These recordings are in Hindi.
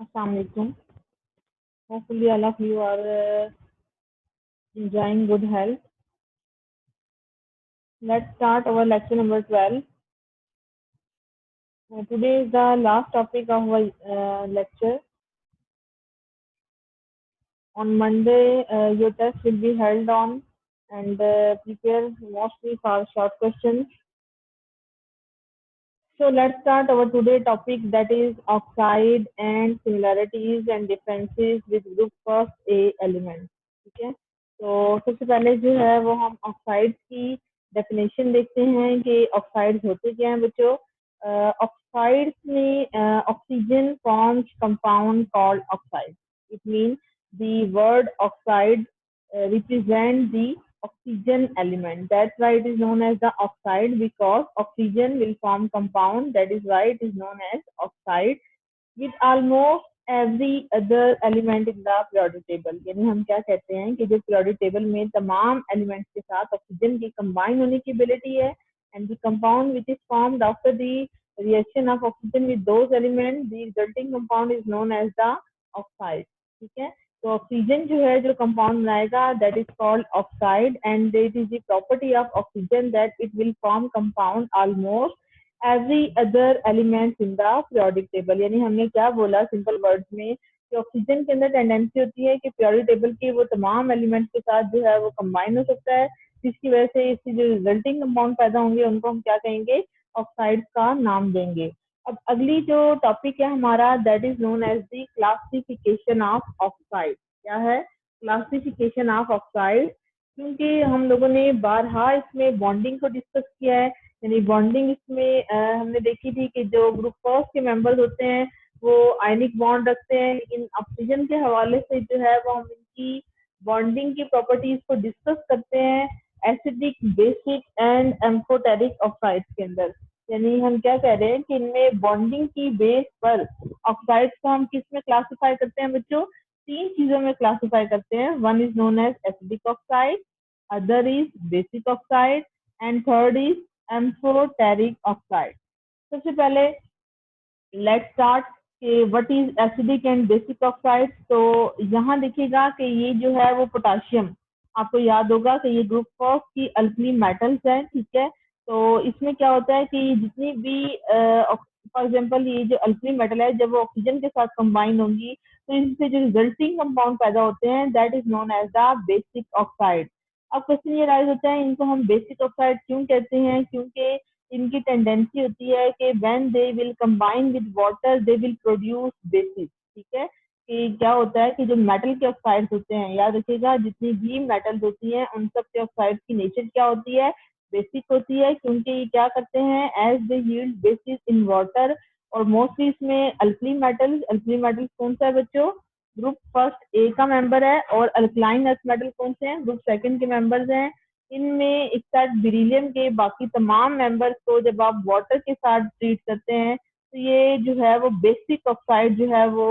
Assalamualaikum. Hopefully all of you are enjoying good health. Let's start our lecture number 12. Today is the last topic of our lecture. On Monday, your test will be held on and prepare mostly for short questions. So let's start our today topic, that is oxide and similarities and differences with group first A element. ठीक है, तो सबसे पहले जो है वो हम ऑक्साइड्स की डेफिनेशन देखते हैं कि ऑक्साइड्स होते क्या हैं बच्चों। ऑक्साइड्स में oxygen forms compound called oxide. It mean the word oxide represent the oxygen element. That's why it is known as the oxide, because oxygen will form compound. That is why it is known as oxide with almost every other element in the periodic table. यानी हम क्या कहते हैं कि जो periodic table में तमाम elements के साथ ऑक्सीजन की combine होने की ability है, and the compound which is formed after the reaction of oxygen with those elements, the resulting compound is known as the oxide. ठीक है, तो ऑक्सीजन जो है जो कंपाउंड बनाएगा that is called oxide, and it is the property of oxygen that it will form compound almost every other elements in the periodic table. यानी हमने क्या बोला सिंपल वर्ड्स में कि ऑक्सीजन के अंदर टेंडेंसी होती है कि पीरियोडिक टेबल के वो तमाम एलिमेंट्स के साथ जो है वो कंबाइन हो सकता है, जिसकी वजह से इसकी जो रिजल्टिंग कंपाउंड पैदा होंगे उनको हम क्या कहेंगे, ऑक्साइड्स का नाम देंगे। अब अगली जो टॉपिक है हमारा that is known as the classification of oxide. क्या है क्लासिफिकेशन ऑफ ऑक्साइड? क्योंकि हम लोगों ने बारहा इसमें बॉन्डिंग को डिस्कस किया है, यानी बॉन्डिंग इसमें हमने देखी थी कि जो ग्रुप फर्स्ट के मेंबर्स होते हैं वो आयनिक बॉन्ड रखते हैं, लेकिन ऑक्सीजन के हवाले से जो है वो हम इनकी बॉन्डिंग की प्रॉपर्टीज को डिस्कस करते हैं acidic, basic and amphoteric oxides के अंदर। यानी हम क्या कह रहे हैं कि इनमें बॉन्डिंग की बेस पर ऑक्साइड्स को हम किस में क्लासिफाई करते हैं बच्चों, तीन चीजों में क्लासिफाई करते हैं। One is known as acidic oxide, other is basic oxide and third is amphoteric oxide. सबसे पहले लेट्स स्टार्ट कि what is acidic and basic oxide. तो यहाँ देखिएगा कि ये जो है वो पोटाशियम, आपको याद होगा कि ये ग्रुप फर्स्ट की अल्कली मेटल्स हैं। ठीक है, तो इसमें क्या होता है कि जितनी भी फॉर एग्जांपल ये जो अल्कली मेटल है जब वो ऑक्सीजन के साथ कंबाइन होंगी तो इससे जो रिजल्टिंग कंपाउंड पैदा होते हैं that is known as the basic oxide. अब क्वेश्चन ये राइज होता है इनको हम बेसिक ऑक्साइड क्यों कहते हैं, क्योंकि इनकी टेंडेंसी होती है कि when they will combine with water they will produce basis. ठीक है, कि क्या होता है कि जो मेटल के ऑक्साइड्स होते हैं, याद रखिएगा जितनी भी मेटल्स होती हैं उन सब के ऑक्साइड्स की नेचर क्या होती है, बेसिक होती है, क्योंकि ये क्या करते हैं as they yield bases in water. और मोस्टली इसमें अल्कली मेटल्स कौन सा है बच्चों, ग्रुप फर्स्ट ए का मेंबर है, और अल्कलाइन अर्थ मेटल कौन से हैं, ग्रुप सेकंड के मेंबर्स हैं। इनमें एक्सेप्ट बेरिलियम के बाकी तमाम मेंबर्स को जब आप वाटर के साथ ट्रीट करते हैं तो ये जो है वो बेसिक ऑक्साइड जो है वो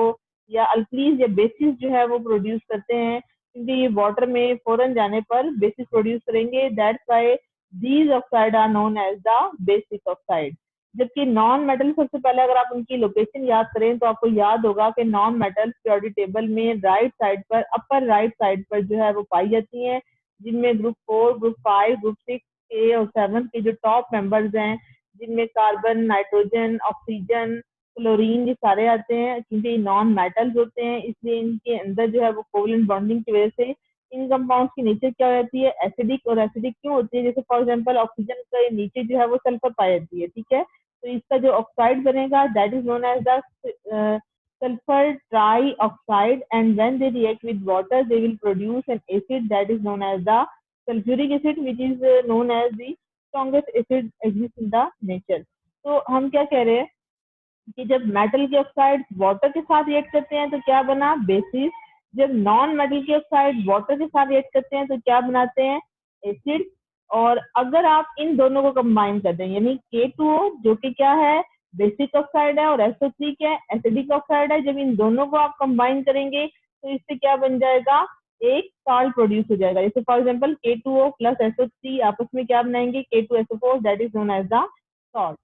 या अल्कलीज या बेसिस जो है वो प्रोड्यूस करते हैं, क्योंकि ये वाटर में फौरन जाने पर बेसिस प्रोड्यूस करेंगे। That's why these oxide are known as the basic oxide. जबकि नॉन मेटल, सबसे पहले अगर आप उनकी लोकेशन याद करें तो आपको याद होगा कि नॉन मेटल पीरियोडिक टेबल में राइट साइड पर, अपर राइट साइड पर जो है वो पाई जाती हैं, जिनमें ग्रुप 4, ग्रुप 5, ग्रुप 6 के और 7 के जो टॉप मेंबर्स हैं, जिनमें कार्बन, नाइट्रोजन, ऑक्सीजन, क्लोरीन ये सारे आते हैं। क्योंकि नॉन मेटल्स होते हैं इसलिए इनके अंदर जो है वो कोवलेंट बॉन्डिंग की वजह से इन कंपाउंड्स की नेचर क्या हो जाती है, एसिडिक। और एसिडिक क्यों होती है, जैसे फॉर एग्जांपल ऑक्सीजन के नीचे जो है वो सल्फर पाई जाती है। ठीक है, तो इसका जो ऑक्साइड बनेगा that is known as the sulfur trioxide, and when they react with water they will produce an acid that is known as the sulfuric acid, which is known as the strongest acid exists in the nature। तो हम क्या कह रहे हैं कि जब मेटल के ऑक्साइड वाटर के साथ रिएक्ट करते हैं तो क्या बना, बेसिस। जब नॉन मेटल के ऑक्साइड वाटर के साथ रिएक्ट करते हैं तो क्या बनाते हैं, एसिड। और अगर आप इन दोनों को कंबाइन कर दें, यानी K2O जो कि क्या है, बेसिक ऑक्साइड है, और SO3 क्या है, एसिडिक ऑक्साइड है, जब इन दोनों को आप कंबाइन करेंगे तो इससे क्या बन जाएगा, एक सॉल्ट प्रोड्यूस हो जाएगा। जैसे for example K2O plus SO3 आपस में क्या बनाएंगे, K2SO4, that is known as the salt.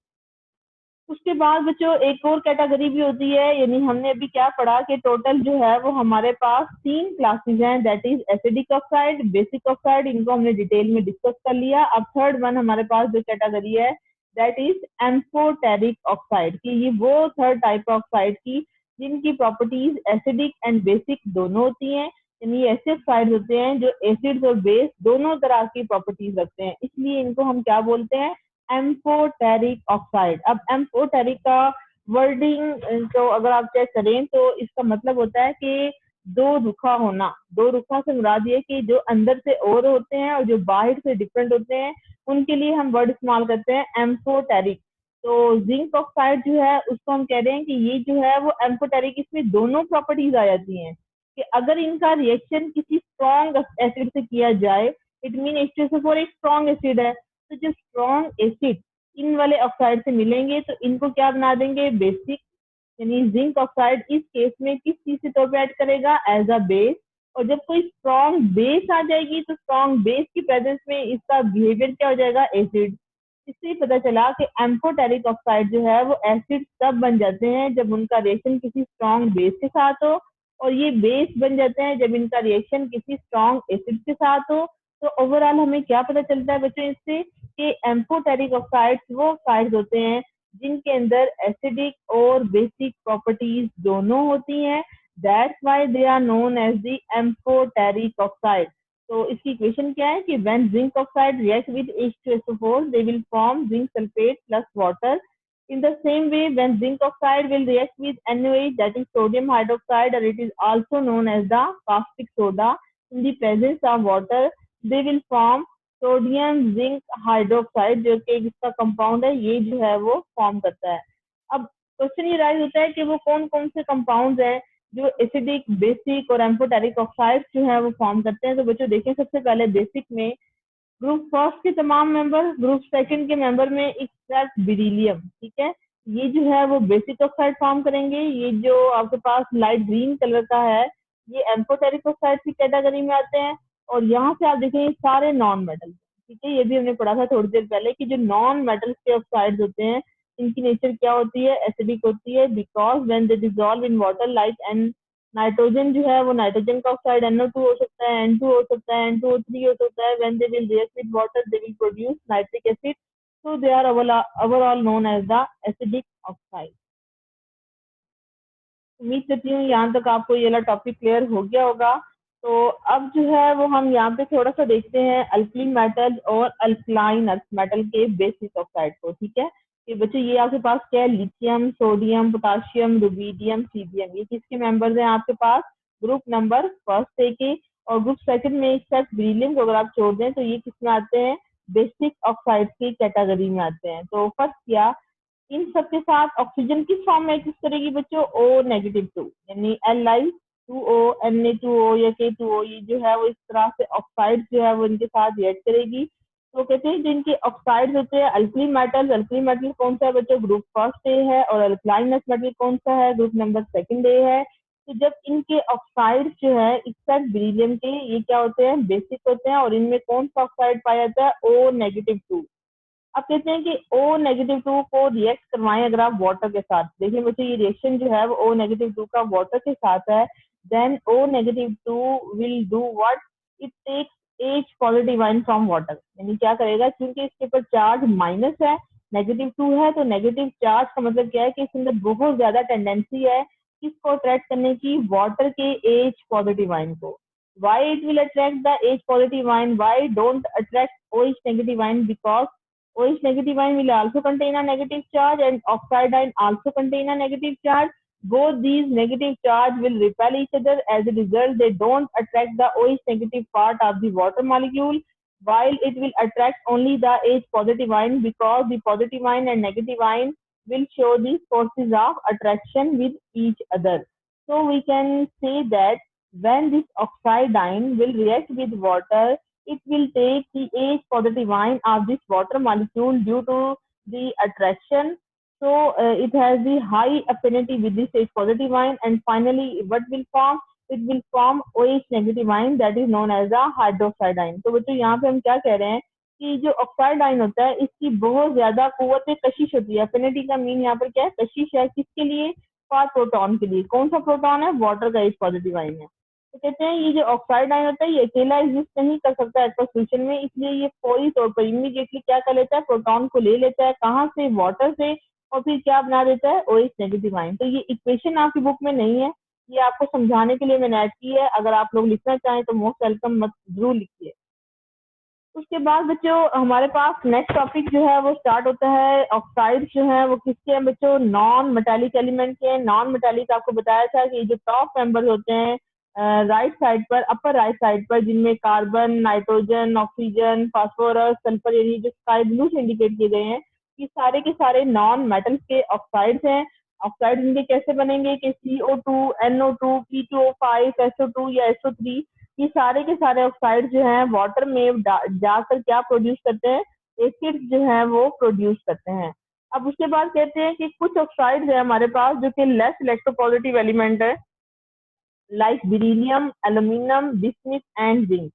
उसके बाद बच्चों एक और कैटेगरी भी होती है, यानी हमने अभी क्या पढ़ा कि टोटल जो है वो हमारे पास 3 क्लासेस हैं, that is acidic oxide, basic oxide, इनको हमने डिटेल में डिस्कस कर लिया। अब थर्ड वन हमारे पास जो कैटेगरी है दैट इज एम्फोटेरिक ऑक्साइड, कि ये वो थर्ड टाइप ऑक्साइड की जिनकी प्रॉपर्टीज एसिडिक एंड बेसिक दोनों होती हैं, यानी ऐसे ऑक्साइड होते हैं जो एसिड्स और बेस दोनों तरह की प्रॉपर्टीज रखते हैं, इसलिए इनको हम क्या बोलते हैं, एम्फोटेरिक ऑक्साइड। अब एम्फोटेरिक का वर्डिंग तो अगर आप चेक करें तो इसका मतलब होता है कि दो रुखा होना। दो रुखा से मुराद ये कि जो अंदर से और होते हैं और जो बाहर से डिफरेंट होते हैं, उनके लिए हम वर्ड इस्तेमाल करते हैं एम्फोटेरिक। तो जिंक ऑक्साइड जो है उसको हम कह रहे हैं कि ये जो है वो एम्फोटेरिक, इसमें दोनों प्रॉपर्टीज आ जाती हैं कि अगर इनका रिएक्शन किसी स्ट्रॉन्ग एसिड से किया जाए, इट मीन H2SO4 एक स्ट्रॉन्ग एसिड है, तो जो स्ट्रॉन्ग एसिड इन वाले ऑक्साइड से मिलेंगे तो इनको क्या बना देंगे, बेसिक, यानी जिंक ऑक्साइड इस केस में किस चीज के तौर पे ऐड करेगा, एज अ बेस। और जब कोई स्ट्रॉन्ग बेस आ जाएगी तो स्ट्रॉन्ग बेस की प्रेजेंस में इसका बिहेवियर क्या हो जाएगा, एसिड। इससे पता चला कि एम्फोटेरिक ऑक्साइड जो है वो एसिड तब बन जाते हैं जब उनका रिएक्शन किसी स्ट्रॉन्ग बेस के साथ हो, और ये बेस बन जाते हैं जब इनका रिएक्शन किसी स्ट्रॉन्ग एसिड के साथ हो। तो ओवरऑल हमें क्या पता चलता है बच्चों इससे, कि एम्फोटेरिक ऑक्साइड्स वो ऑक्साइड्स होते हैं जिनके अंदर एसिडिक और बेसिक प्रॉपर्टीज दोनों होती हैं, that's why they are known as the amphoteric oxide. तो इसकी इक्वेशन क्या है कि when zinc oxide react with H2SO4 they will form zinc sulfate plus water. In the same way, when zinc oxide will react with NaOH, that is sodium hydroxide, or it is also known as the caustic soda, in the presence of water they will form sodium zinc hydroxide, जो कि इसका कंपाउंड है, ये जो है वो फॉर्म करता है। अब क्वेश्चन ये राइज होता है कि वो कौन कौन से कंपाउंड है जो एसिडिक, बेसिक और एम्फोटेरिक ऑक्साइड जो है वो फॉर्म करते हैं। तो बच्चों देखिए, सबसे पहले बेसिक में ग्रुप फर्स्ट के तमाम मेंबर, ग्रुप सेकंड के मेंबर में एक्सेप्ट बेरिलियम, ठीक है, ये जो है वो बेसिक ऑक्साइड फॉर्म करेंगे। ये जो आपके पास लाइट ग्रीन कलर का है ये एम्फोटेरिक ऑक्साइड की कैटेगरी में आते हैं। और यहाँ से आप देखें सारे नॉन मेटल, ठीक है, ये भी हमने पढ़ा था थोड़ी देर पहले कि जो नॉन मेटल्स के ऑक्साइड्स होते हैं इनकी नेचर क्या होती है, एसिडिक होती है, because when they dissolve in water like an, nitrogen जो है वो नाइट्रोजन का ऑक्साइड NO2 हो सकता है, N2 हो सकता है, N2O3 हो सकता है, when they will react with water they will produce nitric acid, so they are overall known as the acidic oxide। उम्मीद करती हूँ यहाँ तक आपको ये वाला टॉपिक क्लियर हो गया होगा। तो अब जो है वो हम यहाँ पे थोड़ा सा देखते हैं अल्कली मेटल और अल्कलाइन अर्थ मेटल के बेसिक ऑक्साइड को, ठीक है। कि बच्चे ये आपके पास क्या है, lithium, sodium, potassium, rubidium, caesium, ये किसके मेंबर्स हैं आपके पास, ग्रुप नंबर फर्स्ट ए के। और ग्रुप सेकंड में एक्सेप्ट बेरिलियम को अगर आप छोड़ दें तो ये किसमें आते हैं, बेसिक ऑक्साइड की कैटेगरी में आते हैं। तो फर्स्ट क्या, इन सबके साथ ऑक्सीजन किस फॉर्म में एग्जिस्ट करेगी बच्चों, O-2, यानी Li2O, Na2O या K2O, ये जो है वो इस तरह से ऑक्साइड जो है वो इनके साथ रिएक्ट करेगी। तो कहते हैं जिनके ऑक्साइड होते हैं अल्कली मेटल, अल्कली मेटल कौन सा है बच्चों, ग्रुप फर्स्ट ए है, और अल्कलाइनस मेटल कौन सा है, ग्रुप नंबर सेकंड ए है। तो जब इनके ऑक्साइड जो है एक्सेप्ट बेरिलियम के, ये क्या होते हैं, बेसिक होते हैं, और इनमें कौन सा ऑक्साइड पाया जाता है, O-2। अब कहते हैं कि O-2 को रिएक्ट करवाएं अगर आप वाटर के साथ, देखिए बच्चे ये रिएक्शन जो है वो O-2 का वाटर के साथ है, then O-2 will do what, it takes H positive ion from water, यानी क्या करेगा, क्योंकि इसके ऊपर चार्ज माइनस है, -2 है, तो नेगेटिव चार्ज का मतलब क्या है कि इसके अंदर बहुत ज्यादा टेंडेंसी है किसको अट्रैक्ट करने की, वाटर के H पॉजिटिव आयन को। Why it will attract the H positive ion? Why don't attract OH negative ion? Because OH negative ion will also contain a negative charge and oxide ion also contain a negative charge. Both these negative charge will repel each other. As a result, they don't attract the OH negative part of the water molecule, while it will attract only the H positive ion, because the positive ion and negative ion will show these forces of attraction with each other. So we can say that when this oxide ion will react with water, it will take the H positive ion of this water molecule due to the attraction. So it has the high affinity with this H positive ion, and finally what will form? It will form OH negative ion, that is known as the hydroxide ion। तो बच्चों यहाँ पे हम क्या कह रहे हैं कि जो ऑक्साइड आयन होता है इसकी बहुत ज्यादा कुव्वत कशिश होती है। एफिनिटी का मीन यहाँ पर क्या है, कशिश है। किसके लिए? फॉर प्रोटॉन के लिए। कौन सा प्रोटॉन है? वाटर का H पॉजिटिव आयन है। तो कहते हैं ये जो ऑक्साइड आयन होता है ये अकेला एग्जिस्ट नहीं कर सकता एक्वस सोल्यूशन में, इसलिए ये फौरी तौर पर इमीडिएटली क्या कर लेता है, प्रोटॉन को ले लेता है। कहाँ से? वाटर से। और फिर क्या बना देता है? OH negative ion. तो ये इक्वेशन आपकी बुक में नहीं है, ये आपको समझाने के लिए मैंने ऐड की है। अगर आप लोग लिखना चाहें तो मोस्ट वेलकम, मत जरूर लिखिए। उसके बाद बच्चों हमारे पास नेक्स्ट टॉपिक जो है वो स्टार्ट होता है। ऑक्साइड जो है वो किसके हैं बच्चों? नॉन मेटालिक एलिमेंट के। नॉन मेटालिक आपको बताया था कि जो टॉप मेंबर्स होते हैं राइट साइड पर, अपर राइट साइड पर, जिनमें carbon, nitrogen, oxygen, phosphorus, sulphur, यानी जो स्काई ब्लू से इंडिकेट किए गए हैं, ये सारे के सारे नॉन मेटल्स के ऑक्साइड्स हैं। ऑक्साइड इनके कैसे बनेंगे कि CO2, NO2, P2O5, SO2 या SO3, ये सारे के सारे ऑक्साइड जो हैं वाटर में जाकर क्या प्रोड्यूस करते हैं? एसिड जो है वो प्रोड्यूस करते हैं। अब उसके बाद कहते हैं कि कुछ ऑक्साइड है हमारे पास जो कि लेस इलेक्ट्रोपॉजिटिव एलिमेंट है, like beryllium, aluminium, bismuth and zinc.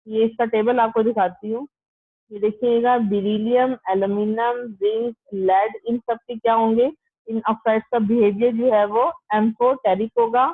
ये इसका टेबल आपको दिखाती हूँ। ये देखिएगा, बेरिलियम, एल्यूमिनियम, जिंक, लेड, इन सब के क्या होंगे? इन ऑक्साइड्स का बिहेवियर जो है वो एम्फोटेरिक होगा।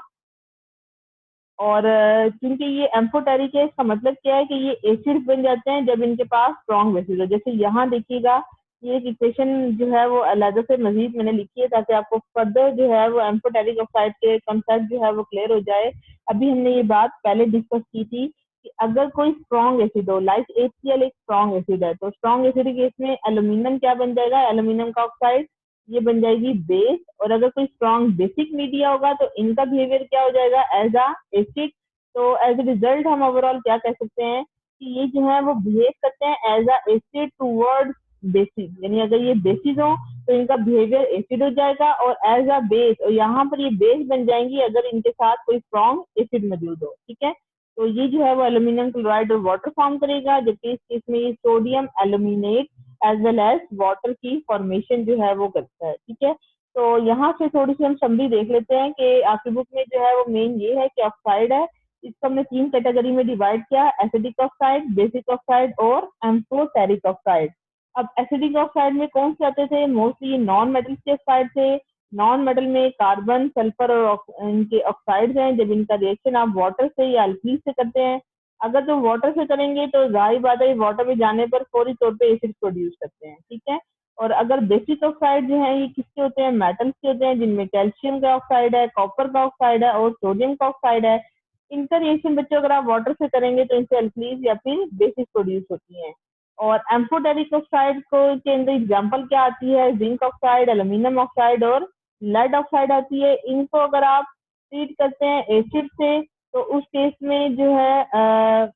और क्योंकि ये एम्फोटेरिक है, इसका मतलब क्या है कि ये एसिड बन जाते हैं जब इनके पास स्ट्रॉन्ग बेसिस हो। जैसे यहाँ देखिएगा, ये एक इक्वेशन जो है वो अलग से मजीद मैंने लिखी है ताकि आपको फर्दर जो है वो एम्फोटेरिक ऑक्साइड के कॉन्सेप्ट जो है वो क्लियर हो जाए। अभी हमने ये बात पहले डिस्कस की थी कि अगर कोई स्ट्रॉन्ग एसिड हो, लाइक HCl एक स्ट्रॉन्ग एसिड है, तो स्ट्रॉन्ग एसिड के केस में एल्यूमिनियम क्या बन जाएगा? एल्यूमिनियम का ऑक्साइड, ये बन जाएगी बेस। और अगर कोई स्ट्रॉन्ग बेसिक मीडिया होगा तो इनका बिहेवियर क्या हो जाएगा? As a acid. तो एज ए रिजल्ट हम ओवरऑल क्या कह सकते हैं कि ये जो है वो बिहेव करते हैं as a acid towards bases, यानी अगर ये बेसिस हो तो इनका बिहेवियर एसिड हो जाएगा, और एज अ बेस, और यहाँ पर ये बेस बन जाएंगी अगर इनके साथ कोई स्ट्रॉन्ग एसिड मौजूद हो। ठीक है, तो ये जो है वो एल्यूमिनियम क्लोराइड और वाटर फॉर्म करेगा, जबकि इस केस में ये sodium aluminate as well as water की फॉर्मेशन जो है वो करता है। ठीक है, तो यहाँ से थोड़ी सी हम समरी देख लेते हैं कि आपकी बुक में जो है वो मेन ये है कि ऑक्साइड है, इसको हमने 3 कैटेगरी में डिवाइड किया, एसिडिक ऑक्साइड, बेसिक ऑक्साइड और एम्फोटेरिक ऑक्साइड। अब एसिडिक ऑक्साइड में कौन से आते थे? मोस्टली नॉन मेटल के ऑक्साइड थे। नॉन मेटल में कार्बन, सल्फर और इनके ऑक्साइड्स हैं। जब इनका रिएक्शन आप वाटर से या अल्कली से करते हैं, अगर तो वाटर से करेंगे तो जाहिर बात है वाटर में जाने पर फौरी तौर पे एसिड प्रोड्यूस करते हैं। ठीक है, और अगर बेसिक ऑक्साइड जो है ये किसके होते हैं? मेटल्स के होते हैं, जिनमें कैल्शियम का ऑक्साइड है, कॉपर का ऑक्साइड है और सोडियम का ऑक्साइड है। इनका रिएक्शन बच्चों अगर आप वाटर से करेंगे तो इनसे अल्कलीज या फिर बेसिस प्रोड्यूस होती हैं। और एम्फोटेरिक ऑक्साइड को के अंदर एग्जाम्पल क्या आती है? जिंक ऑक्साइड, एल्यूमिनियम ऑक्साइड और लेड ऑक्साइड आती है। इनको अगर आप ट्रीट करते हैं एसिड से तो उस केस में जो है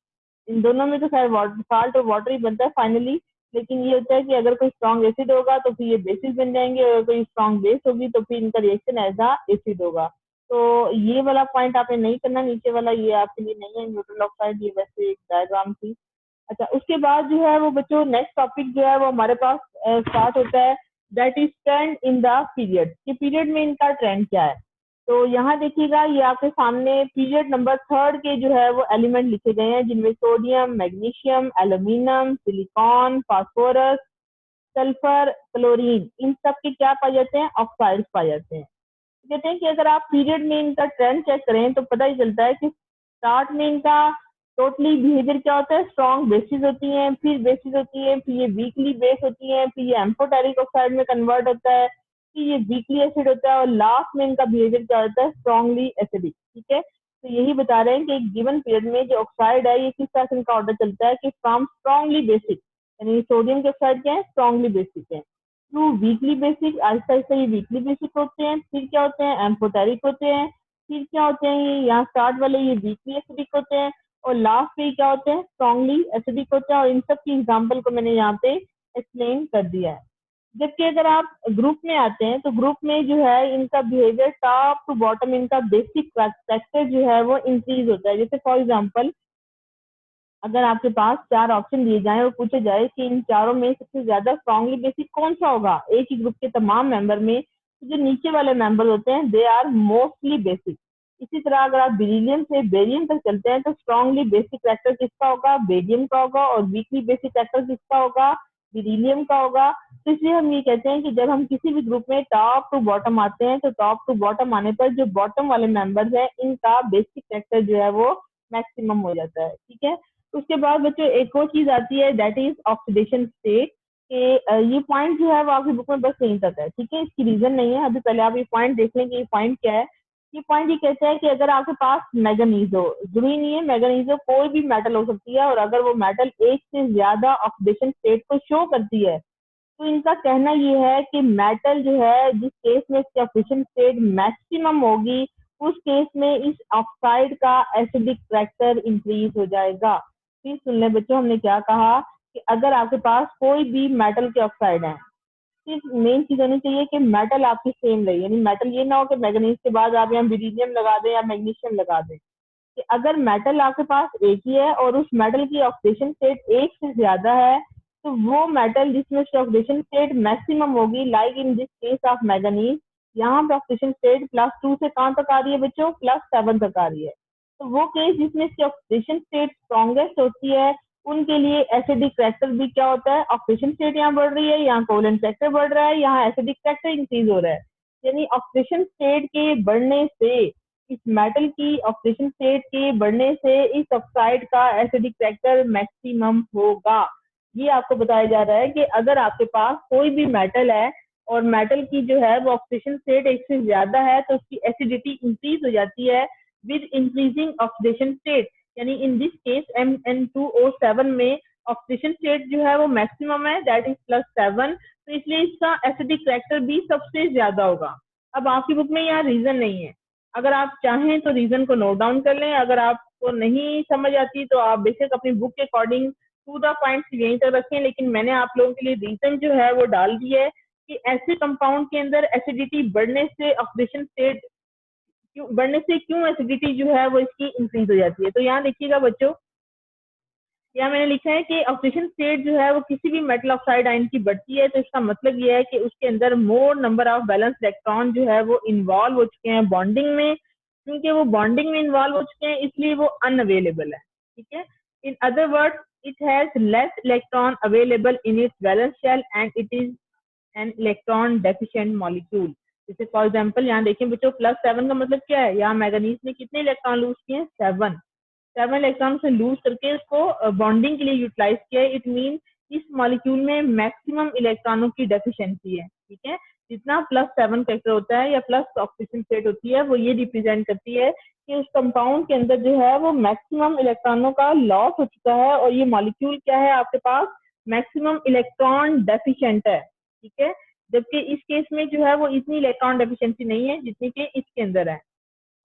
इन दोनों में तो खैर साल्ट और वाटर ही बनता है फाइनली, लेकिन ये होता है कि अगर कोई स्ट्रॉन्ग एसिड होगा तो फिर ये बेसिस बन जाएंगे, और कोई स्ट्रॉन्ग बेस होगी तो फिर इनका रिएक्शन एज अ एसिड होगा। तो ये वाला पॉइंट आपने नहीं करना, नीचे वाला ये आपके लिए नहीं है, न्यूट्रल ऑक्साइड, ये वैसे एक डायग्राम थी। अच्छा, उसके बाद जो है वो बच्चों नेक्स्ट टॉपिक जो है वो हमारे पास स्टार्ट होता है, that is trend in the period, कि पीरियड में इनका ट्रेंड क्या है। तो यहाँ देखिएगा, ये आपके सामने पीरियड नंबर 3 के जो है वो एलिमेंट लिखे गए हैं, जिनमें sodium, magnesium, aluminium, silicon, phosphorus, sulphur, chlorine, इन सब के क्या पाए जाते हैं? ऑक्साइड्स पाए जाते हैं। कहते हैं कि अगर आप पीरियड में इनका ट्रेंड चेक करें तो पता ही चलता है कि स्टार्ट में इनका टोटली बिहेवियर क्या होता है? स्ट्रॉन्ग बेसिस होती हैं, फिर बेसिस होती है, फिर ये वीकली बेस होती हैं, फिर ये एम्फोटेरिक ऑक्साइड में कन्वर्ट होता है, फिर ये वीकली एसिड होता है, और लास्ट में इनका बिहेवियर क्या होता है? Strongly acidic. ठीक है, तो यही बता रहे हैं कि एक गिवन पीरियड में जो ऑक्साइड है ये किस तरह से इनका ऑर्डर चलता है कि फ्रॉम स्ट्रॉन्गली बेसिक, यानी सोडियम के ऑक्साइड क्या है? स्ट्रॉन्गली बेसिक है, to weekly basic, Aahista Aahista ये वीकली बेसिक होते हैं, फिर क्या होते हैं? एम्फोटेरिक होते हैं, फिर क्या होते हैं? ये यहाँ स्टार्ट वाले ये वीकली एसिडिक होते हैं, और लास्ट पे क्या होते हैं? स्ट्रॉन्गली एसिडिक होते हैं। और इन सब की एग्जाम्पल को मैंने यहाँ पे एक्सप्लेन कर दिया है। जबकि अगर आप ग्रुप में आते हैं तो ग्रुप में जो है इनका बिहेवियर टॉप टू बॉटम, इनका बेसिक फैक्टर जो है वो इंक्रीज होता है। जैसे फॉर एग्जाम्पल, अगर आपके पास 4 ऑप्शन दिए जाएं और पूछे जाए कि इन चारों में सबसे ज्यादा स्ट्रॉन्गली बेसिक कौन सा होगा एक ही ग्रुप के तमाम मेंबर में, तो जो नीचे वाले मेंबर होते हैं दे आर मोस्टली बेसिक। इसी तरह अगर आप बेरिलियम से बेरियम तक चलते हैं तो स्ट्रांगली बेसिक करेक्टर किसका होगा, बेरियम का होगा, और वीकली बेसिक करेक्टर किसका होगा, बेरिलियम का होगा। तो इसलिए हम ये कहते हैं कि जब हम किसी भी ग्रुप में टॉप टू बॉटम आते हैं तो टॉप टू बॉटम आने पर जो बॉटम वाले मेंबर्स हैं इनका बेसिक करेक्टर जो है वो मैक्सिमम हो जाता है। ठीक है, उसके बाद बच्चों एक और चीज आती है दैट इज ऑक्सीडेशन स्टेट के। ये पॉइंट जो है वो आपकी बुक में बस यहीं तक है। ठीक है, इसकी रीजन नहीं है, अभी पहले आप ये पॉइंट देख लें कि ये पॉइंट क्या है। ये पॉइंट ये कहता है कि अगर आपके पास मैग्नीज हो, जरूरी नहीं है मैग्नीज हो, कोई भी मेटल हो सकती है, और अगर वो मेटल एक से ज्यादा ऑक्सीडेशन स्टेट को शो करती है तो इनका कहना ये है कि मेटल जो है जिस केस में इसकी ऑक्सीडेशन स्टेट मैक्सिमम होगी उस केस में इस ऑक्साइड का एसिडिक करेक्टर इंक्रीज हो जाएगा। फिर सुन ले बच्चों, हमने क्या कहा कि अगर आपके पास कोई भी मेटल के ऑक्साइड है, सिर्फ मेन चीज होनी चाहिए कि मेटल आपकी सेम रहे, यानी मेटल ये ना हो कि मैग्नीज के बाद आप यहाँ बेरिलियम लगा दें या मैग्नीशियम लगा दें। कि अगर मेटल आपके पास एक ही है और उस मेटल की ऑक्सीडेशन स्टेट एक से ज्यादा है तो वो मेटल जिसमें उसकी ऑक्सीडेशन स्टेट मैक्सिमम होगी, like in this case of manganese, यहाँ पे ऑक्सीडेशन स्टेट +2 से कहाँ तक आ रही है बच्चों, +7 तक आ रही है। तो वो केस जिसमें इसकी ऑक्सीडेशन स्टेट स्ट्रॉन्गेस्ट होती है उनके लिए एसिडिक करेक्टर भी क्या होता है, ऑक्सीडेशन स्टेट यहाँ बढ़ रही है, यहाँ कोवेलेंट करेक्टर बढ़ रहा है, यहाँ एसिडिक करेक्टर इंक्रीज हो रहा है। यानी ऑक्सीडेशन स्टेट के बढ़ने से, इस मेटल की ऑक्सीडेशन स्टेट के बढ़ने से इस ऑक्साइड का एसिडिक करेक्टर मैक्सिमम होगा। ये आपको बताया जा रहा है कि अगर आपके पास कोई भी मेटल है और मेटल की जो है वो ऑक्सीडेशन स्टेट एक से ज्यादा है तो उसकी एसिडिटी इंक्रीज हो जाती है विद इंक्रीजिंग ऑक्सीडेशन स्टेट। यानी इन दिस केस Mn2O7 में ऑक्सीडेशन स्टेट जो है वो मैक्सिमम है, दैट इज +7, तो इसलिए इसका एसिडिक करेक्टर भी सबसे ज्यादा होगा। अब आपकी बुक में यहाँ रीजन नहीं है, अगर आप चाहें तो रीजन को नोट डाउन कर लें, अगर आपको नहीं समझ आती तो आप बेशक अपनी बुक के अकॉर्डिंग टू द पॉइंट यहीं तक रखें, लेकिन मैंने आप लोगों के लिए रीजन जो है वो डाल दी है कि ऐसे कंपाउंड के अंदर एसिडिटी बढ़ने से ऑक्सीडेशन स्टेट बढ़ने से क्यों एसिडिटी जो है वो इसकी इंक्रीज हो जाती है। तो यहाँ देखिएगा बच्चों, यहाँ मैंने लिखा है कि ऑक्सीडेशन स्टेट जो है वो किसी भी मेटल ऑक्साइड आयन की बढ़ती है तो इसका मतलब ये है कि उसके अंदर मोर नंबर ऑफ बैलेंस इलेक्ट्रॉन जो है वो इन्वॉल्व हो चुके हैं बॉन्डिंग में। क्योंकि वो बॉन्डिंग में इन्वॉल्व हो चुके हैं इसलिए वो अनअवेलेबल है। ठीक है, in other words it has less electron available in its valence shell and it is an electron deficient molecule. जैसे फॉर एग्जाम्पल यहाँ देखें बच्चों, +7 का मतलब क्या है, यहाँ मैग्नीज ने कितने इलेक्ट्रॉन लूज किए, 7 इलेक्ट्रॉन से लूज करके उसको बॉन्डिंग के लिए यूटिलाइज किया है। इट मीन इस मॉलिक्यूल में मैक्सिमम इलेक्ट्रॉनों की डेफिशिएंसी है। ठीक है, जितना +7 फैक्टर होता है या प्लस ऑक्सीजन स्टेट होती है वो ये रिप्रेजेंट करती है कि उस कंपाउंड के अंदर जो है वो मैक्सिमम इलेक्ट्रॉनों का लॉस हो चुका है और ये मॉलिक्यूल क्या है आपके पास, मैक्सिमम इलेक्ट्रॉन डेफिशिएंट है। ठीक है, जबकि इस केस में जो है वो इतनी इलेक्ट्रॉन डेफिशिएंसी नहीं है जितनी कि इसके अंदर है।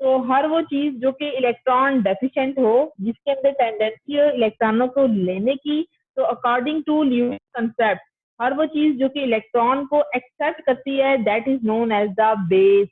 तो हर वो चीज जो कि इलेक्ट्रॉन डेफिशिएंट हो, जिसके अंदर टेंडेंसी हो इलेक्ट्रॉनों को लेने की, तो अकॉर्डिंग टू ल्यूइस कंसेप्ट हर वो चीज जो कि इलेक्ट्रॉन को एक्सेप्ट करती है that is known as the base.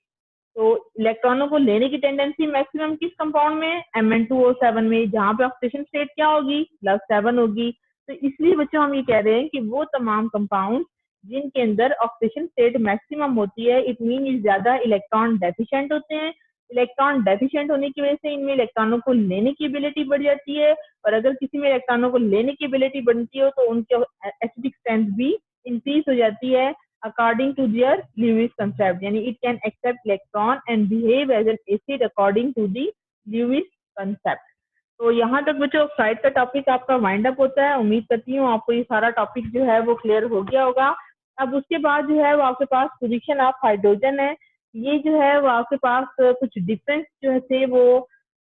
तो इलेक्ट्रॉनों को लेने की टेंडेंसी मैक्सिमम किस कंपाउंड में, Mn2O7 में, जहाँ पे ऑक्सीडेशन स्टेट क्या होगी, +7 होगी। तो इसलिए बच्चों हम ये कह रहे हैं कि वो तमाम कंपाउंड जिनके अंदर ऑक्सीडेशन स्टेट मैक्सिमम होती है इट मीन ये ज्यादा इलेक्ट्रॉन डेफिशिएंट होते हैं। इलेक्ट्रॉन डेफिशिएंट होने की वजह से इनमें इलेक्ट्रॉनों को लेने की एबिलिटी बढ़ जाती है, और अगर किसी में इलेक्ट्रॉनों को लेने की एबिलिटी बढ़ती हो तो उनके एसिडिक स्ट्रेंथ भी इंक्रीज हो जाती है according to their Lewis concept, यानी it can accept electron and behave as an acid according to the Lewis concept। तो यहाँ तक बच्चों ऑक्साइड का टॉपिक आपका वाइंड अप होता है। उम्मीद करती हूँ आपको ये सारा टॉपिक जो है वो क्लियर हो गया होगा। अब उसके बाद जो है वो आपके पास पोजीशन ऑफ हाइड्रोजन है। ये जो है वो आपके पास कुछ डिफरेंस जो है थे वो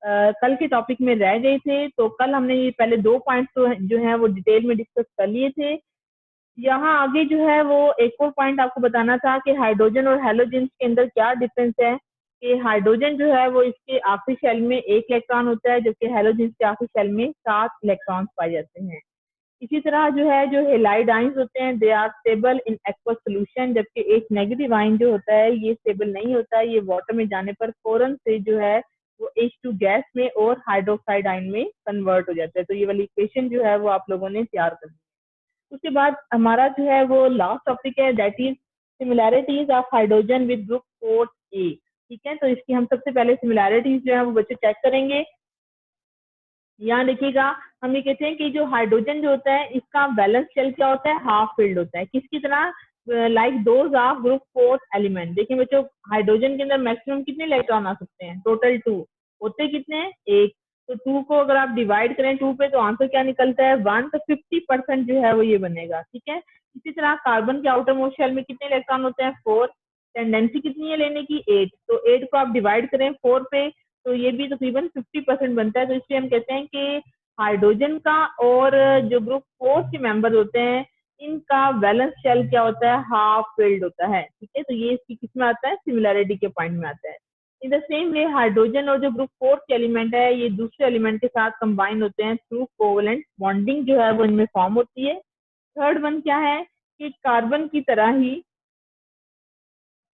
कल के टॉपिक में रह गए थे। तो कल हमने ये पहले 2 पॉइंट तो जो है वो डिटेल में डिस्कस कर लिए थे। यहाँ आगे जो है वो एक और पॉइंट आपको बताना था कि हाइड्रोजन और हेलोजन के अंदर क्या डिफरेंस है। कि हाइड्रोजन जो है वो इसके आखिरी शेल में 1 इलेक्ट्रॉन होता है जबकि हेलोजन के आखिरी शेल में 7 इलेक्ट्रॉन्स पाए जाते हैं। इसी तरह जो है जो हेलाइड आयंस होते हैं they are stable in aqueous solution, जबकि एक नेगेटिव आयन जो होता है ये स्टेबल नहीं होता है, ये वाटर में जाने पर फौरन से जो है वो H2 गैस में और हाइड्रोक्साइड आयन में कन्वर्ट हो जाता है। तो ये वाली इक्वेशन जो है वो आप लोगों ने तैयार करनी है। उसके बाद हमारा जो है वो लास्ट टॉपिक है that is similarities of hydrogen with group 4A। ठीक है, तो इसकी हम सबसे पहले सिमिलैरिटीज जो है वो बच्चे चेक करेंगे। यहाँ देखिएगा, हम ये कहते हैं कि जो हाइड्रोजन जो होता है इसका बैलेंस शेल क्या होता है, हाफ फिल्ड होता है। किसकी तरह, like those of group 4 element. देखिए बच्चों, हाइड्रोजन के अंदर मैक्सिमम कितने इलेक्ट्रॉन आ सकते हैं, टोटल 2 होते कितने हैं, एक। तो 2 को अगर आप डिवाइड करें 2 पे तो आंसर क्या निकलता है, 1। तो 50% जो है वो ये बनेगा। ठीक है, इसी तरह कार्बन के आउटर मोस्ट शेल में कितने इलेक्ट्रॉन होते हैं, 4। टेंडेंसी कितनी है लेने की, 8। तो 8 को आप डिवाइड करें 4 पे तो ये भी तकरीबन 50% बनता है। तो इसलिए हम कहते हैं कि हाइड्रोजन का और जो ग्रुप 4 के मेंबर होते हैं इनका वैलेंस शेल क्या होता है, हाफ फिल्ड होता है। ठीक है, तो ये इसकी किस में आता है, सिमिलैरिटी के पॉइंट में आता है। In the same way hydrogen और जो ग्रुप 4 के एलिमेंट है ये दूसरे एलिमेंट के साथ कंबाइन होते हैं थ्रू कोवलेंट बॉन्डिंग जो है वो इनमें फॉर्म होती है। थर्ड वन क्या है कि कार्बन की तरह ही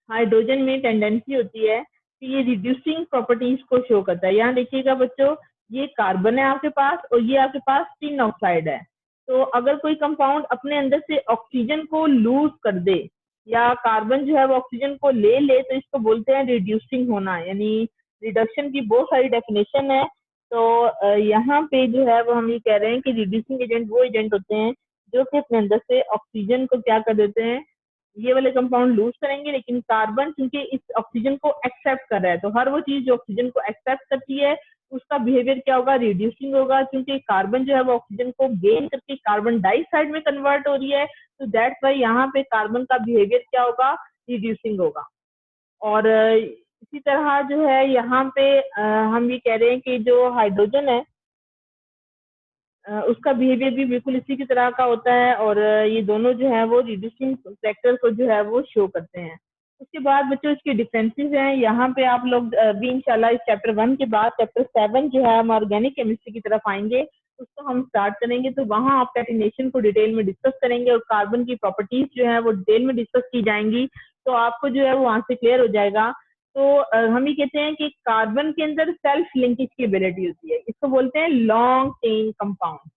हाइड्रोजन में टेंडेंसी होती है कि ये रिड्यूसिंग प्रॉपर्टीज को शो करता है। यहाँ देखिएगा बच्चों, ये कार्बन है आपके पास और ये आपके पास टिन ऑक्साइड है। तो अगर कोई कंपाउंड अपने अंदर से ऑक्सीजन को लूज कर दे या कार्बन जो है वो ऑक्सीजन को ले ले तो इसको बोलते हैं रिड्यूसिंग होना, यानी रिडक्शन की बहुत सारी डेफिनेशन है। तो यहाँ पे जो है वो हम ये कह रहे हैं कि रिड्यूसिंग एजेंट वो एजेंट होते हैं जो कि अपने अंदर से ऑक्सीजन को क्या कर देते हैं, ये वाले कंपाउंड लूज करेंगे। लेकिन कार्बन क्योंकि इस ऑक्सीजन को एक्सेप्ट कर रहा है तो हर वो चीज जो ऑक्सीजन को एक्सेप्ट करती है उसका बिहेवियर क्या होगा, रिड्यूसिंग होगा। क्योंकि कार्बन जो है वो ऑक्सीजन को गेन करके कार्बन डाइऑक्साइड में कन्वर्ट हो रही है, तो दैट्स वाई यहाँ पे कार्बन का बिहेवियर क्या होगा, रिड्यूसिंग होगा। और इसी तरह जो है यहाँ पे हम ये कह रहे हैं कि जो हाइड्रोजन है उसका बिहेवियर भी बिल्कुल इसी की तरह का होता है और ये दोनों जो है वो रिड्यूसिंग फैक्टर को जो है वो शो करते हैं। उसके बाद बच्चों इसके डिफरेंसेस हैं, यहाँ पे आप लोग भी इंशाल्लाह इस चैप्टर 1 के बाद चैप्टर 7 जो है हम ऑर्गेनिक केमिस्ट्री की तरफ आएंगे, उसको हम स्टार्ट करेंगे। तो वहाँ आप कैटिनेशन को डिटेल में डिस्कस करेंगे और कार्बन की प्रॉपर्टीज जो है वो डिटेल में डिस्कस की जाएंगी। तो आपको जो है वो वहाँ से क्लियर हो जाएगा। तो हम ये कहते हैं कि कार्बन के अंदर सेल्फ लिंकेज की एबिलिटी होती है, इसको बोलते हैं लॉन्ग चेन कंपाउंड।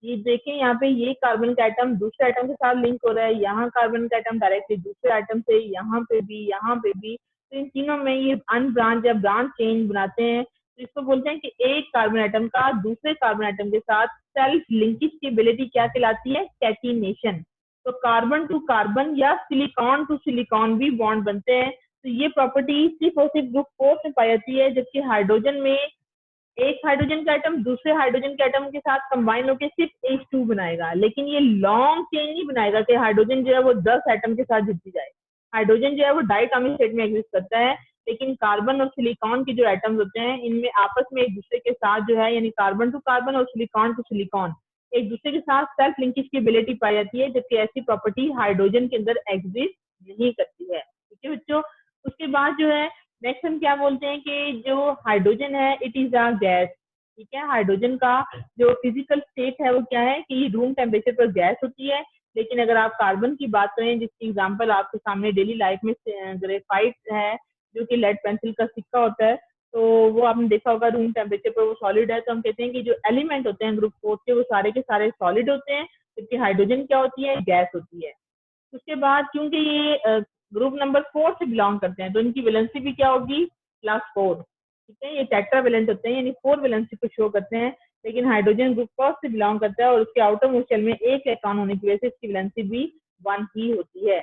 ये देखें यहाँ पे ये कार्बन का एटम दूसरे एटम के साथ लिंक हो रहा है, यहाँ कार्बन का एटम डायरेक्टली दूसरे एटम से, यहाँ पे भी, यहाँ पे भी। तो इन तीनों में ये अनब्रांच या ब्रांच चेन बनाते हैं। तो इसको बोलते हैं कि एक कार्बन एटम का दूसरे कार्बन एटम के साथ सेल्फ लिंकेज की एबिलिटी क्या कहलाती है, कैटिनेशन। तो कार्बन टू कार्बन या सिलिकॉन टू सिलिकॉन भी बॉन्ड बनते हैं। तो ये प्रॉपर्टी सिर्फ और सिर्फ ग्रुप 4 में पाई जाती है, जबकि हाइड्रोजन में एक हाइड्रोजन का एटम दूसरे हाइड्रोजन के एटम के साथ कंबाइन होकर सिर्फ H2 बनाएगा, लेकिन ये लॉन्ग चेन नहीं बनाएगा कि हाइड्रोजन जो है वो 10 एटम के साथ जुड़ जाए। हाइड्रोजन जो है वो डाइटॉमिक स्टेट में एग्जिस्ट करता है, लेकिन कार्बन और सिलिकॉन के जो एटम्स होते हैं इनमें आपस में एक दूसरे के साथ जो है, यानी कार्बन टू कार्बन और सिलिकॉन टू सिलिकॉन एक दूसरे के साथ सेल्फ लिंकेज की एबिलिटी पाई जाती है, जबकि ऐसी प्रॉपर्टी हाइड्रोजन के अंदर एग्जिस्ट नहीं करती है। ठीक है बच्चों, उसके बाद जो है नेक्स्ट हम क्या बोलते हैं कि जो हाइड्रोजन है इट इज अ गैस। ठीक है, हाइड्रोजन का जो फिजिकल स्टेट है वो क्या है कि ये रूम टेम्परेचर पर गैस होती है। लेकिन अगर आप कार्बन की बात करें, जिसकी एग्जांपल आपके सामने डेली लाइफ में ग्रेफाइट है जो कि लेड पेंसिल का सिक्का होता है, तो वो आपने देखा होगा रूम टेम्परेचर पर वो सॉलिड है। तो हम कहते हैं कि जो एलिमेंट होते हैं ग्रुप 4 के वो सारे के सारे सॉलिड होते हैं, जबकि हाइड्रोजन क्या होती है, गैस होती है। उसके बाद क्योंकि ये ग्रुप नंबर 4 से बिलोंग करते हैं तो इनकी वैलेंसी भी क्या होगी, +4। ठीक है, ये टेट्रावेलेंट होते हैं यानी 4 वैलेंसी को शो करते हैं। लेकिन हाइड्रोजन ग्रुप फर्स्ट से बिलोंग करता है और उसके आउटर मोस्ट शेल में एक इलेक्ट्रॉन होने की वजह से इसकी वैलेंसी भी 1 ही होती है।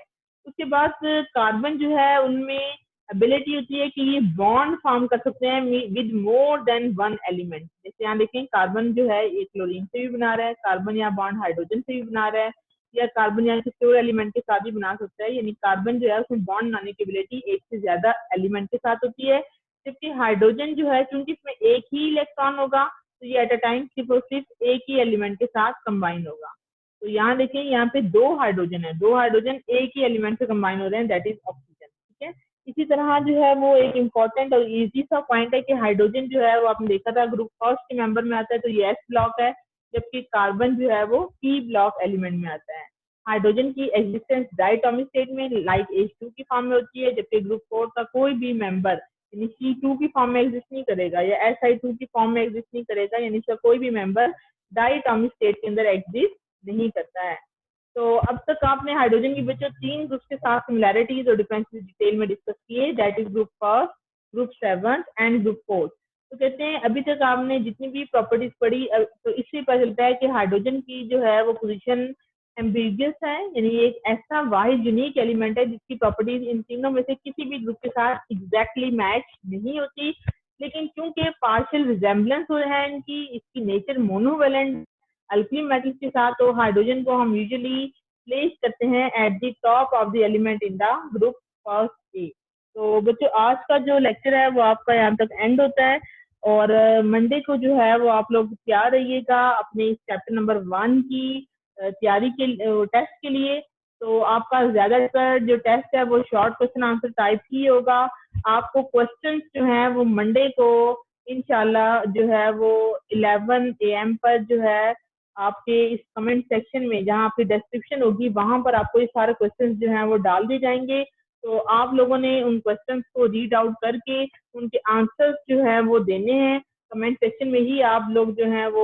उसके बाद कार्बन जो है उनमें एबिलिटी होती है कि ये बॉन्ड फॉर्म कर सकते हैं with more than one element. जैसे यहाँ देखें, कार्बन जो है ये क्लोरीन से भी बना रहा है, कार्बन या बॉन्ड हाइड्रोजन से भी बना रहा है, या कार्बन या किसी और एलिमेंट के साथ भी बना सकता है। यानी कार्बन जो है उसमें बॉन्ड बनाने की एबिलिटी एक से ज्यादा एलिमेंट के साथ होती है, जबकि हाइड्रोजन जो है क्योंकि इसमें एक ही इलेक्ट्रॉन होगा तो ये एट अ टाइम सिर्फ और सिर्फ एक ही एलिमेंट के साथ कंबाइन होगा। तो यहाँ देखें, यहाँ पे दो हाइड्रोजन है, दो हाइड्रोजन एक ही एलिमेंट से कंबाइन हो रहे हैं, दैट इज ऑक्सीजन। ठीक है, इसी तरह जो है वो एक इम्पॉर्टेंट और इजी सा पॉइंट है कि हाइड्रोजन जो है वो आपने देखा था ग्रुप फर्स्ट के मेंबर में आता है तो ये एस ब्लॉक है, जबकि कार्बन जो है वो पी ब्लॉक एलिमेंट में आता है। हाइड्रोजन की एग्जिस्टेंस डाइटॉमिक स्टेट में लाइक H2 की फॉर्म में होती है, जबकि ग्रुप 4 का कोई भी मेंबर यानी C2 की फॉर्म में एग्जिस्ट नहीं करेगा या Si2 की फॉर्म में एग्जिस्ट नहीं करेगा, यानी इसका कोई भी मेंबर डाइटॉमिक स्टेट के अंदर एग्जिस्ट नहीं करता है। तो अब तक आपने हाइड्रोजन की बच्चों 3 ग्रुप के साथ सिमिलैरिटीज और डिफरेंसेस डिटेल में डिस्कस किए, that is group first, group 7 and group 4। तो कहते हैं अभी तक आपने जितनी भी प्रॉपर्टीज पढ़ी तो इससे पता चलता है कि हाइड्रोजन की जो है वो पोजीशन एम्बिगियस है, यानी एक ऐसा वाहिद यूनिक एलिमेंट है जिसकी प्रॉपर्टीज इन तीनों में से किसी भी ग्रुप के साथ एग्जैक्टली मैच नहीं होती, लेकिन क्योंकि पार्शियल रिजेम्बलेंस हो है इनकी, इसकी नेचर मोनोवेलेंट अल्कली मेटल्स के साथ, तो हाइड्रोजन को हम यूजुअली प्लेस करते हैं at the top of the element in the group first A. तो बच्चों आज का जो लेक्चर है वो आपका यहाँ तक एंड होता है, और मंडे को जो है वो आप लोग तैयार रहिएगा अपने इस चैप्टर नंबर 1 की तैयारी के टेस्ट के लिए। तो आपका ज्यादातर जो टेस्ट है वो शॉर्ट क्वेश्चन आंसर टाइप ही होगा। आपको क्वेश्चंस जो है वो मंडे को इंशाल्लाह जो है वो 11 AM पर जो है आपके इस कमेंट सेक्शन में, जहाँ आपकी डिस्क्रिप्शन होगी वहां पर आपको ये सारे क्वेश्चंस जो हैं वो डाल दिए जाएंगे। तो आप लोगों ने उन क्वेश्चंस को रीड आउट करके उनके आंसर्स जो है वो देने हैं। कमेंट सेक्शन में ही आप लोग जो है वो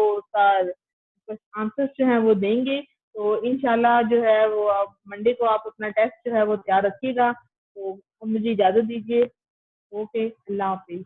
आंसर्स जो है वो देंगे। तो इंशाल्लाह जो है वो आप मंडे को आप अपना टेस्ट जो है वो तैयार रखिएगा। तो मुझे इजाजत दीजिए। ओके, अल्लाह हाफिज।